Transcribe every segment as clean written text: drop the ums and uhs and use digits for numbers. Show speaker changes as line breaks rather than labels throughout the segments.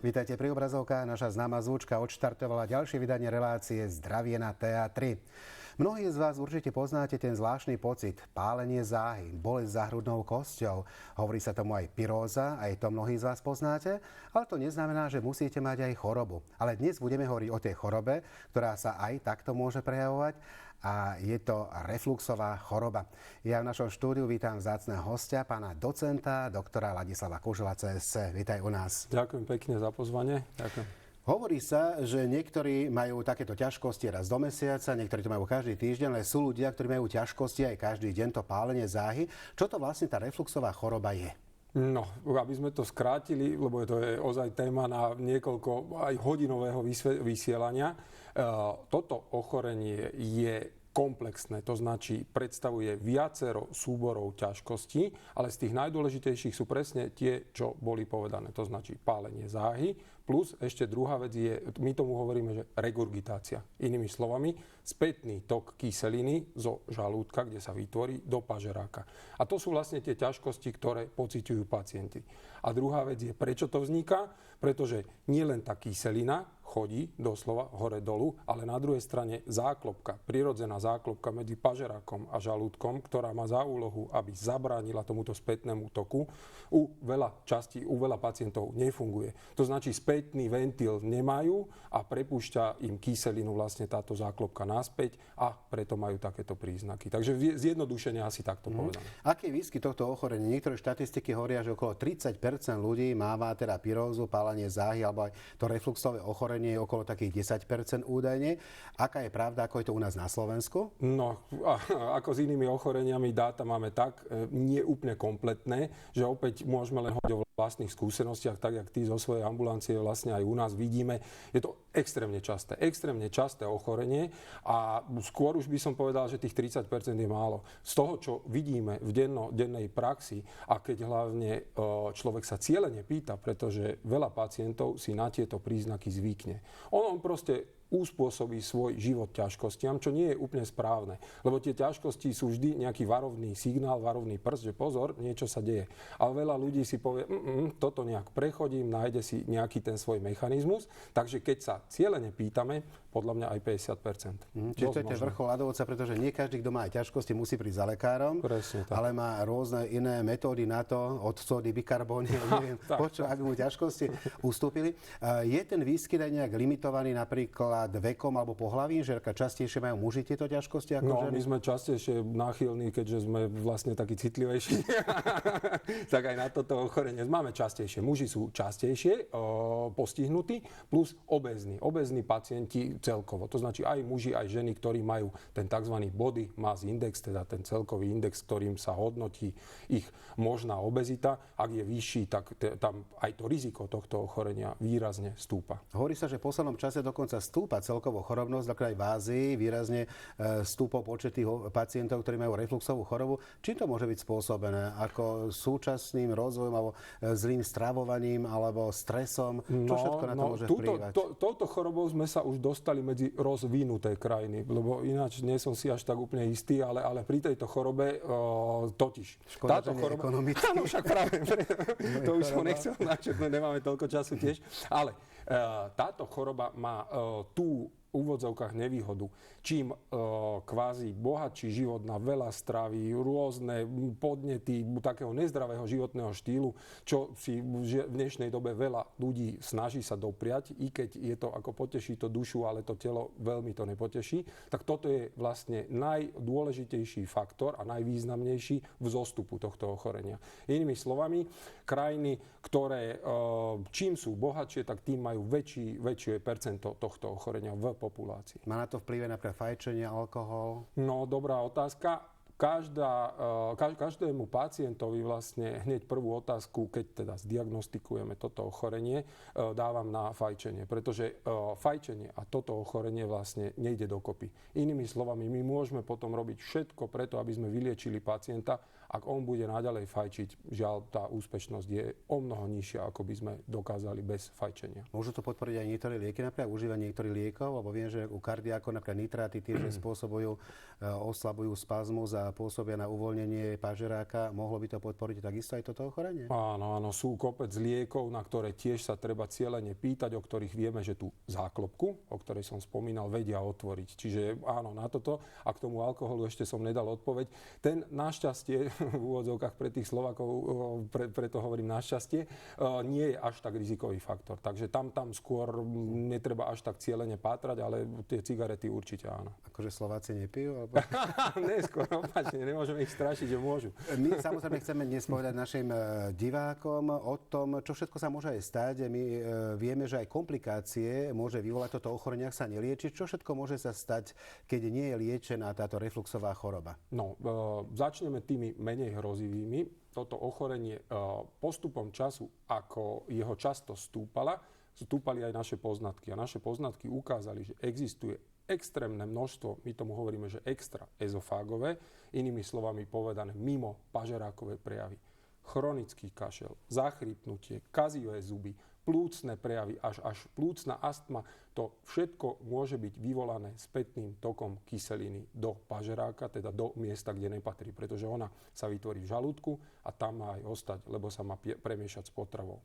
Vítajte pri obrazovkách. Naša známa zvučka odštartovala ďalšie vydanie relácie Zdravie na TA3. Mnohí z vás určite poznáte ten zvláštny pocit, pálenie záhy, bolesť za hrudnou kosťou. Hovorí sa tomu aj pyróza, aj to mnohí z vás poznáte, ale to neznamená, že musíte mať aj chorobu. Ale dnes budeme hovoriť o tej chorobe, ktorá sa aj takto môže prejavovať, a je to refluxová choroba. Ja v našom štúdiu vítam vzácneho hostia, pána docenta, doktora Ladislava Kužela, CSC. Vítaj u nás.
Ďakujem pekne za pozvanie. Ďakujem.
Hovorí sa, že niektorí majú takéto ťažkosti raz do mesiaca, niektorí to majú každý týždeň, ale sú ľudia, ktorí majú ťažkosti aj každý deň, to pálenie záhy. Čo to vlastne tá refluxová choroba je?
No, aby sme to skrátili, lebo to je ozaj téma na niekoľko aj hodinového vysielania. Toto ochorenie je komplexné, to značí predstavuje viacero súborov ťažkostí, ale z tých najdôležitejších sú presne tie, čo boli povedané. To značí pálenie záhy, plus ešte druhá vec je, my tomu hovoríme, že regurgitácia. Inými slovami, spätný tok kyseliny zo žalúdka, kde sa vytvorí, do pažeráka. A to sú vlastne tie ťažkosti, ktoré pociťujú pacienti. A druhá vec je, prečo to vzniká? Pretože nie len tá kyselina chodí doslova hore-dolu, ale na druhej strane záklopka, prirodzená záklopka medzi pažerákom a žalúdkom, ktorá má za úlohu, aby zabránila tomuto spätnému toku, u veľa pacientov nefunguje. To značí, spätný ventil nemajú a prepúšťa im kyselinu vlastne táto záklopka naspäť a preto majú takéto príznaky. Takže zjednodušene asi takto povedané.
Aký je výskyt tohto ochorenia? Niektoré štatistiky hovoria, že okolo 30% ľudí máva teda pyrózu, pálenie záhy alebo aj to refluxové ochorenie je okolo takých 10% údajne. Aká je pravda, ako je to u nás na Slovensku?
No, ako s inými ochoreniami, dáta máme tak nie úplne kompletné, že opäť môžeme len hovoriť o vlastných skúsenostiach, tak jak ty zo svojej ambulancie vlastne aj u nás vidíme. Je to extrémne časté ochorenie a skôr už by som povedal, že tých 30% je málo. Z toho, čo vidíme v dennej praxi a keď hlavne človek sa cielene pýta, pretože veľa pacientov si na tieto príznaky zvykne. On proste uspôsobí svoj život ťažkostiam, čo nie je úplne správne. Lebo tie ťažkosti sú vždy nejaký varovný signál, varovný prst, že pozor, niečo sa deje. Ale veľa ľudí si povie, toto nejak prechodím, nájde si nejaký ten svoj mechanizmus. Takže keď sa cielene pýtame, podľa mňa aj 50%.
Čiže to je ten vrchol ľadovca, pretože nie každý, kto má aj ťažkosti, musí prísť za lekárom, ale má rôzne iné metódy na to, od sódy, bikarbóny, neviem, aby mu ťažkosti ustúpili. Je ten výskyt aj nejak limitovaný napríklad vekom alebo pohlavím, že častejšie majú muži tieto ťažkosti ako ženy?
My sme častejšie náchylní, keďže sme vlastne takí citlivejší, tak aj na toto ochorenie máme častejšie. Muži sú častejšie postihnutí, plus obézni pacienti celkovo. To značí aj muži, aj ženy, ktorí majú ten tzv. Body mass index, teda ten celkový index, ktorým sa hodnotí ich možná obezita. Ak je vyšší, tak tam aj to riziko tohto ochorenia výrazne stúpa.
Hovorí sa, že v poslednom čase dokonca stúpa celkovo chorobnosť, dokonca aj v Ázii výrazne stúpol počet tých pacientov, ktorí majú refluxovú chorobu. Čím to môže byť spôsobené? Ako súčasným rozvojom alebo zlým stravovaním alebo stresom? Čo všetko na to môže vplývať?
Touto chorobou sme sa už dostali medzi rozvinuté krajiny, lebo ináč nie som si až tak úplne istý, ale pri tejto chorobe totiž.
Škoda, táto choroba, ekonomicky.
Áno, však práve. To už som nechcel načrtnúť, nemáme toľko času tiež. Ale táto choroba má tú v úvodzovkách nevýhodu. Čím kvázi bohatší život na veľa stravy, rôzne podnety takého nezdravého životného štýlu, čo si v dnešnej dobe veľa ľudí snaží sa dopriať, i keď je to ako poteší to dušu, ale to telo veľmi to nepoteší, tak toto je vlastne najdôležitejší faktor a najvýznamnejší v zostupu tohto ochorenia. Inými slovami, krajiny, ktoré čím sú bohatšie, tak tým majú väčšie percento tohto ochorenia v populácii.
Má na to vplyv napríklad fajčenie, alkohol?
No, dobrá otázka. Každému pacientovi vlastne hneď prvú otázku, keď teda zdiagnostikujeme toto ochorenie, dávam na fajčenie. Pretože fajčenie a toto ochorenie vlastne nejde dokopy. Inými slovami, my môžeme potom robiť všetko preto, aby sme vyliečili pacienta. Ak on bude naďalej fajčiť, žiaľ, tá úspešnosť je omnoho nižšia, ako by sme dokázali bez fajčenia.
Môžu to podporiť aj niektoré lieky, napríklad užívanie niektorých liekov? Lebo viem, že u kardiákov napríklad nitráty tiež spôsobujú, oslabujú spazmus a pôsobia na uvoľnenie pažeráka, mohlo by to podporiť takisto aj toto ochorenie?
Áno, sú kopec liekov, na ktoré tiež sa treba cieľene pýtať, o ktorých vieme, že tú záklopku, o ktorej som spomínal, vedia otvoriť. Čiže áno, na toto. A k tomu alkoholu ešte som nedal odpoveď. Ten našťastie, v úvodzovkách pre tých Slovákov, preto hovorím našťastie, nie je až tak rizikový faktor. Takže tam skôr netreba až tak cieľene pátrať, ale tie cigarety určite áno.
Akože Slováci nepijú? Alebo...
Skôr opačne, nemôžeme ich strašiť, že môžu.
My samozrejme chceme dnes povedať našim divákom o tom, čo všetko sa môže aj stať. My vieme, že aj komplikácie môže vyvolať toto ochorenie, ak sa nelieči. Čo všetko môže sa stať, keď nie je liečená táto refluxová choroba?
No, začneme tými menej hrozivými. Toto ochorenie postupom času, ako jeho často stúpali aj naše poznatky. A naše poznatky ukázali, že existuje extrémne množstvo, my tomu hovoríme, že extraezofágové, inými slovami povedané mimo pažerákové prejavy. Chronický kašel, zachrypnutie, kazivé zuby, plúcne prejavy, až plúcna astma, to všetko môže byť vyvolané spätným tokom kyseliny do pažeráka, teda do miesta, kde nepatrí, pretože ona sa vytvorí v žalúdku a tam má aj ostať, lebo sa má premiešať s potravou.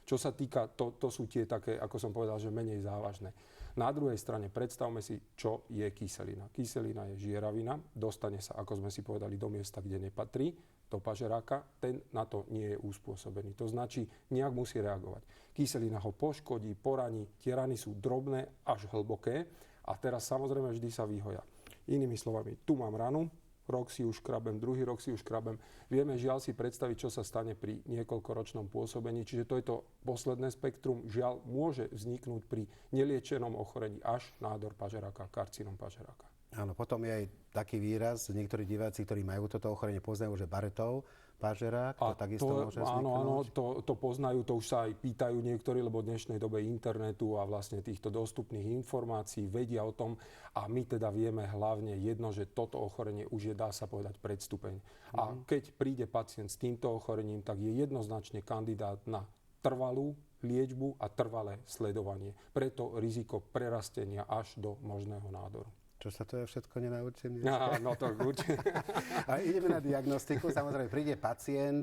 Čo sa týka, to sú tie také, ako som povedal, že menej závažné. Na druhej strane predstavme si, čo je kyselina. Kyselina je žieravina, dostane sa, ako sme si povedali, do miesta, kde nepatrí, do pažeráka, ten na to nie je uspôsobený. To značí, nejak musí reagovať. Kyselina ho poškodí, poraní, tie rany sú drobné až hlboké a teraz samozrejme vždy sa vyhoja. Inými slovami, tu mám ranu, rok si už škrabem, druhý rok si už škrabem. Vieme žiaľ si predstaviť, čo sa stane pri niekoľkoročnom pôsobení. Čiže to je to posledné spektrum. Žiaľ môže vzniknúť pri neliečenom ochorení až nádor pažeráka, karcinom pažeráka.
Áno, potom je aj taký výraz, niektorí diváci, ktorí majú toto ochorenie, poznajú, že Barrettov pažerák, to takisto môže vzniknúť.
Áno, to poznajú, to už sa aj pýtajú niektorí, lebo v dnešnej dobe internetu a vlastne týchto dostupných informácií vedia o tom a my teda vieme hlavne jedno, že toto ochorenie už je, dá sa povedať, predstupeň. A keď príde pacient s týmto ochorením, tak je jednoznačne kandidát na trvalú liečbu a trvalé sledovanie. Preto riziko prerastenia až do možného nádoru.
Čo sa to ja všetko nenaučím?
No to určite.
A ideme na diagnostiku. Samozrejme, príde pacient.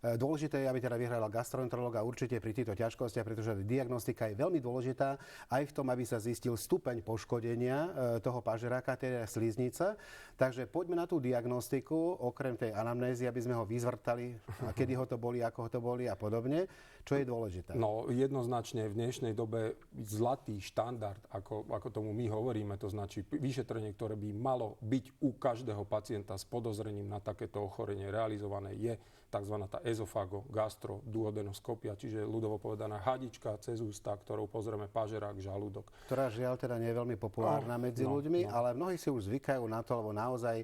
Dôležité je, aby teda vyhľadal gastroenterológa určite pri týchto ťažkostiach, pretože diagnostika je veľmi dôležitá aj v tom, aby sa zistil stupeň poškodenia toho pažeráka, teda sliznice. Takže poďme na tú diagnostiku, okrem tej anamnézy, aby sme ho vyzvrtali, a kedy ho to boli, ako ho to boli a podobne. Čo je dôležité?
No jednoznačne v dnešnej dobe zlatý štandard, ako tomu my hovoríme, to značí vyšetrenie, ktoré by malo byť u každého pacienta s podozrením na takéto ochorenie realizované, je tzv. Tá ezofago-gastroduodenoskopia, čiže ľudovo povedaná hadička cez ústa, ktorou pozrieme pažerák, žalúdok.
Ktorá žiaľ teda nie je veľmi populárna medzi ľuďmi, ale mnohí si už zvykajú na to, lebo naozaj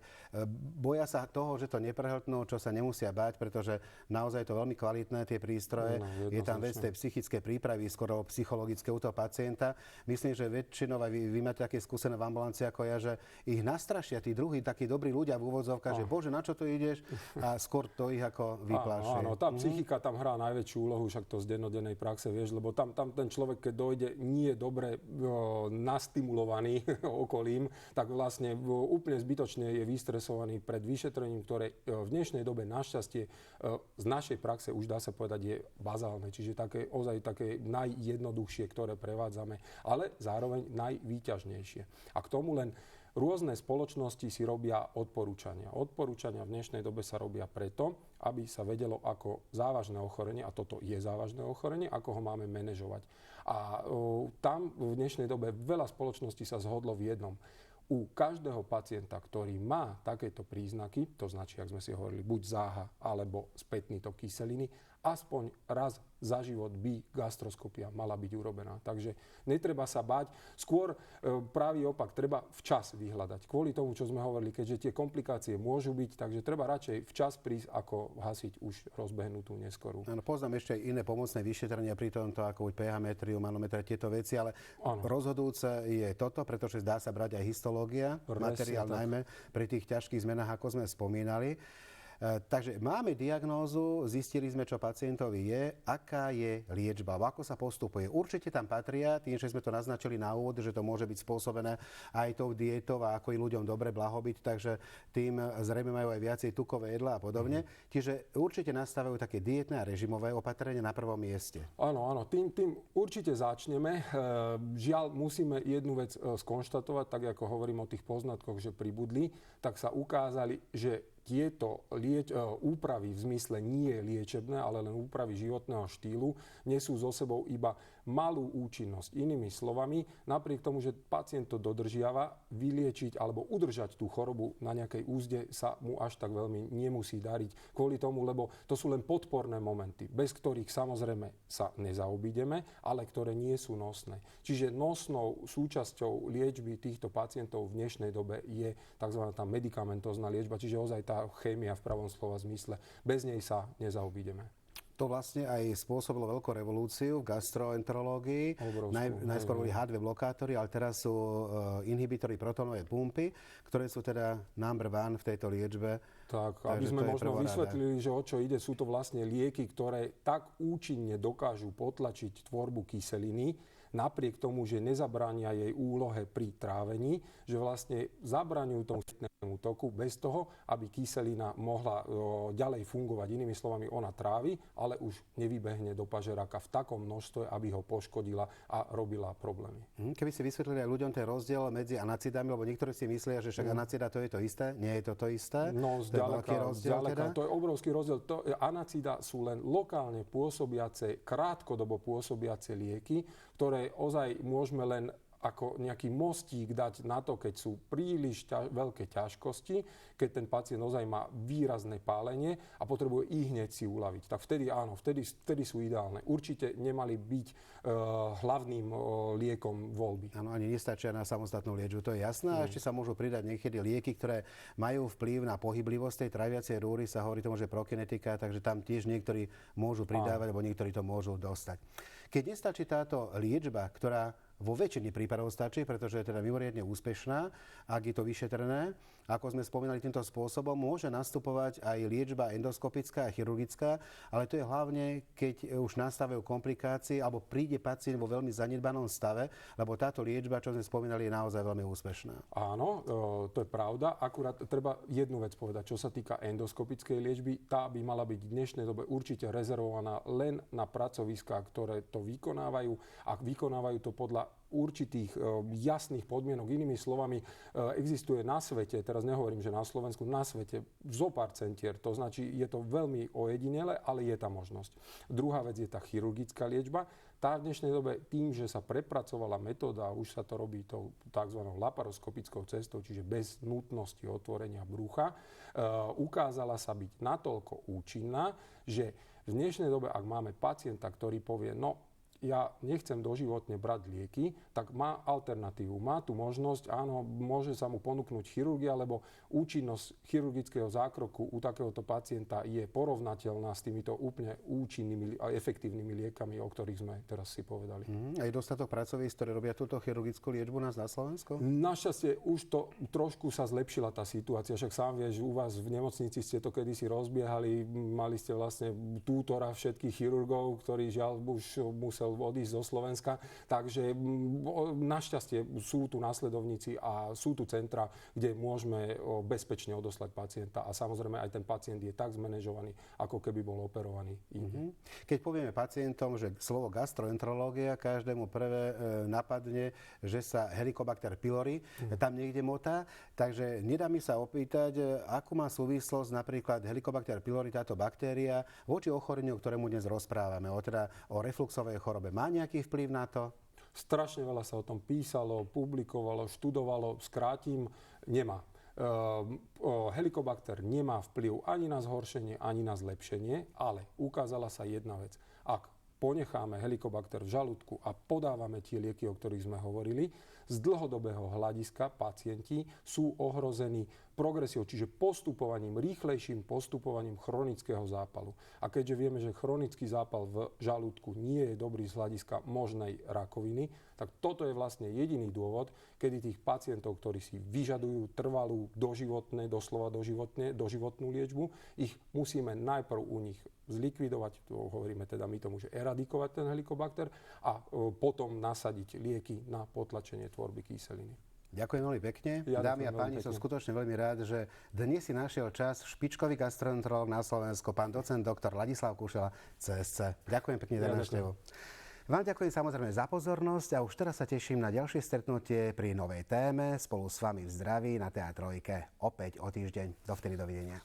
boja sa toho, že to neprehltnú, čo sa nemusia báť, pretože naozaj je to veľmi kvalitné, tie prístroje. Je tam vec tej psychické prípravy, skoro psychologické u toho pacienta. Myslím, že väčšinou aj vy máte také skúsené v ambulancii ako ja, že ich nastrašia tí druhí, takí dobrí ľudia v úvodzovkách, že bože, na čo tu ideš? A skôr to ich ako vyplášuje.
Áno, tá psychika tam hrá najväčšiu úlohu, však to z dennodennej praxe vieš, lebo tam ten človek, keď dojde, nie je dobre nastimulovaný okolím, tak vlastne úplne zbytočne je vystresovaný pred vyšetrením, ktoré v dnešnej dobe našťastie z našej praxe už dá sa povedať je bazálne, čiže ozaj také najjednoduchšie, ktoré prevádzame, ale zároveň najvýťažnejšie. A k tomu len rôzne spoločnosti si robia odporúčania. Odporúčania v dnešnej dobe sa robia preto, aby sa vedelo, ako závažné ochorenie, a toto je závažné ochorenie, ako ho máme manažovať. A tam v dnešnej dobe veľa spoločností sa zhodlo v jednom. U každého pacienta, ktorý má takéto príznaky, to značí, ak sme si hovorili, buď záha alebo spätný tok kyseliny, aspoň raz za život by gastroskopia mala byť urobená. Takže netreba sa báť. Skôr pravý opak, treba včas vyhľadať. Kvôli tomu, čo sme hovorili, keďže tie komplikácie môžu byť, takže treba radšej včas prísť, ako hasiť už rozbehnutú neskorú.
Áno, poznám ešte aj iné pomocné vyšetrenia pri tomto, ako pH-metriu, manometre, tieto veci, ale rozhodujúce je toto, pretože dá sa brať aj histológia, materiál najmä pri tých ťažkých zmenách, ako sme spomínali. Takže máme diagnózu, zistili sme, čo pacientovi je, aká je liečba, ako sa postupuje. Určite tam patria, tým, že sme to naznačili na úvod, že to môže byť spôsobené aj tou diétou a ako i ľuďom dobre blahobyt, takže tým zrejme majú aj viacej tukové jedlá a podobne. Čiže určite nastavujú také dietné a režimové opatrenia na prvom mieste.
Áno, tým určite začneme. Žiaľ, musíme jednu vec skonštatovať, tak ako hovorím o tých poznatkoch, že pribudli, tak sa ukázali, že tieto úpravy v zmysle nie liečebné, ale len úpravy životného štýlu nesú so sebou iba malú účinnosť. Inými slovami, napriek tomu, že pacient to dodržiava, vyliečiť alebo udržať tú chorobu na nejakej úzde sa mu až tak veľmi nemusí dariť. Kvôli tomu, lebo to sú len podporné momenty, bez ktorých samozrejme sa nezaobídeme, ale ktoré nie sú nosné. Čiže nosnou súčasťou liečby týchto pacientov v dnešnej dobe je tzv. Tá medikamentózna liečba, čiže ozaj tá chémia v pravom slova zmysle. Bez nej sa nezaobídeme.
To vlastne aj spôsobilo veľkú revolúciu v gastroenterológii. Najskôr boli H2 blokátory, ale teraz sú inhibitory protónovej pumpy, ktoré sú teda number one v tejto liečbe.
Tak, aby sme možno vysvetlili, že o čo ide, sú to vlastne lieky, ktoré tak účinne dokážu potlačiť tvorbu kyseliny, napriek tomu, že nezabránia jej úlohe pri trávení, že vlastne zabraňujú tomu sítnemu toku bez toho, aby kyselina mohla ďalej fungovať. Inými slovami, ona trávi, ale už nevybehne do pažeráka v takom množstve, aby ho poškodila a robila problémy.
Keby si vysvetlili aj ľuďom ten rozdiel medzi anacidami, lebo niektorí si myslia, že však anacida to je to isté, nie je to isté.
No, zďaleka, to je obrovský rozdiel. Anacida sú len lokálne pôsobiace, krátkodobo pôsobiace lieky, ktoré ozaj môžeme len ako nejaký mostík dať na to, keď sú príliš veľké ťažkosti, keď ten pacient ozaj má výrazné pálenie a potrebuje i hneď si uľaviť. Tak vtedy áno, vtedy sú ideálne. Určite nemali byť hlavným liekom voľby.
Áno, ani nestačia na samostatnú liečbu, to je jasné. A ešte sa môžu pridať niekedy lieky, ktoré majú vplyv na pohyblivosť tej traviacej rúry, sa hovorí tomu, že prokinetika, takže tam tiež niektorí môžu pridávať, alebo niektorí to môžu dostať. Keď nestačí táto liečba, ktorá vo väčšine prípadov stačí, pretože je teda mimoriadne úspešná, ak je to vyšetrené. Ako sme spomínali týmto spôsobom, môže nastupovať aj liečba endoskopická a chirurgická, ale to je hlavne, keď už nastávajú komplikácie alebo príde pacient vo veľmi zanedbanom stave, lebo táto liečba, čo sme spomínali, je naozaj veľmi úspešná.
Áno, to je pravda. Akurát treba jednu vec povedať, čo sa týka endoskopickej liečby. Tá by mala byť v dnešnej dobe určite rezervovaná len na pracoviská, ktoré to vykonávajú. Ak vykonávajú to podľa určitých jasných podmienok. Inými slovami, existuje na svete, teraz nehovorím, že na Slovensku, na svete zopár centier. To značí, je to veľmi ojedinele, ale je tam možnosť. Druhá vec je tá chirurgická liečba. Tá v dnešnej dobe tým, že sa prepracovala metóda a už sa to robí tou tzv. Laparoskopickou cestou, čiže bez nutnosti otvorenia brucha, ukázala sa byť natoľko účinná, že v dnešnej dobe, ak máme pacienta, ktorý povie, no, ja nechcem doživotne brať lieky, tak má alternatívu. Má tu možnosť, áno, môže sa mu ponúknuť chirurgia, lebo účinnosť chirurgického zákroku u takéhoto pacienta je porovnateľná s týmito úplne účinnými a efektívnymi liekami, o ktorých sme teraz si povedali.
A je dostatok pracovísk, ktoré robia túto chirurgickú liečbu nás na Slovensku?
Našťastie už to trošku sa zlepšila tá situácia. Však sám vieš, u vás v nemocnici ste to kedysi rozbiehali, mali ste vlastne tútora všetkých chirurgov, ktorí žiaľ už musel odísť zo Slovenska. Takže našťastie sú tu následovníci a sú tu centra, kde môžeme bezpečne odoslať pacienta. A samozrejme aj ten pacient je tak zmanéžovaný, ako keby bol operovaný inde.
Keď povieme pacientom, že slovo gastroenterológia, každému prvé napadne, že sa Helicobacter pylori tam niekde motá. Takže nedá mi sa opýtať, akú má súvislosť napríklad Helicobacter pylori, táto baktéria, voči ochoreniu, o ktorému dnes rozprávame, teda o refluxovej chorobe. Má nejaký vplyv na to?
Strašne veľa sa o tom písalo, publikovalo, študovalo. Skrátim, nemá. Helicobacter nemá vplyv ani na zhoršenie, ani na zlepšenie, ale ukázala sa jedna vec. Ak ponecháme helikobakter v žalúdku a podávame tie lieky, o ktorých sme hovorili, z dlhodobého hľadiska pacienti sú ohrození progresiou, čiže rýchlejším postupovaním chronického zápalu. A keďže vieme, že chronický zápal v žalúdku nie je dobrý z hľadiska možnej rakoviny, tak toto je vlastne jediný dôvod, kedy tých pacientov, ktorí si vyžadujú trvalú, doslova doživotnú liečbu, ich musíme najprv u nich zlikvidovať, to hovoríme teda my tomu, že eradikovať ten helikobakter a potom nasadiť lieky na potlačenie tvorby kyseliny.
Ďakujem veľmi pekne.
Ja
Dámy a páni, som skutočne veľmi rád, že dnes si našiel čas špičkový gastroenterológ na Slovensku, pán docent doktor Ladislav Kušela, CSC. Ďakujem pekne za návštevu. Vám ďakujem samozrejme za pozornosť a už teraz sa teším na ďalšie stretnutie pri novej téme spolu s vami v zdraví na TA3. Opäť o týždeň. Dovtedy dovidenia.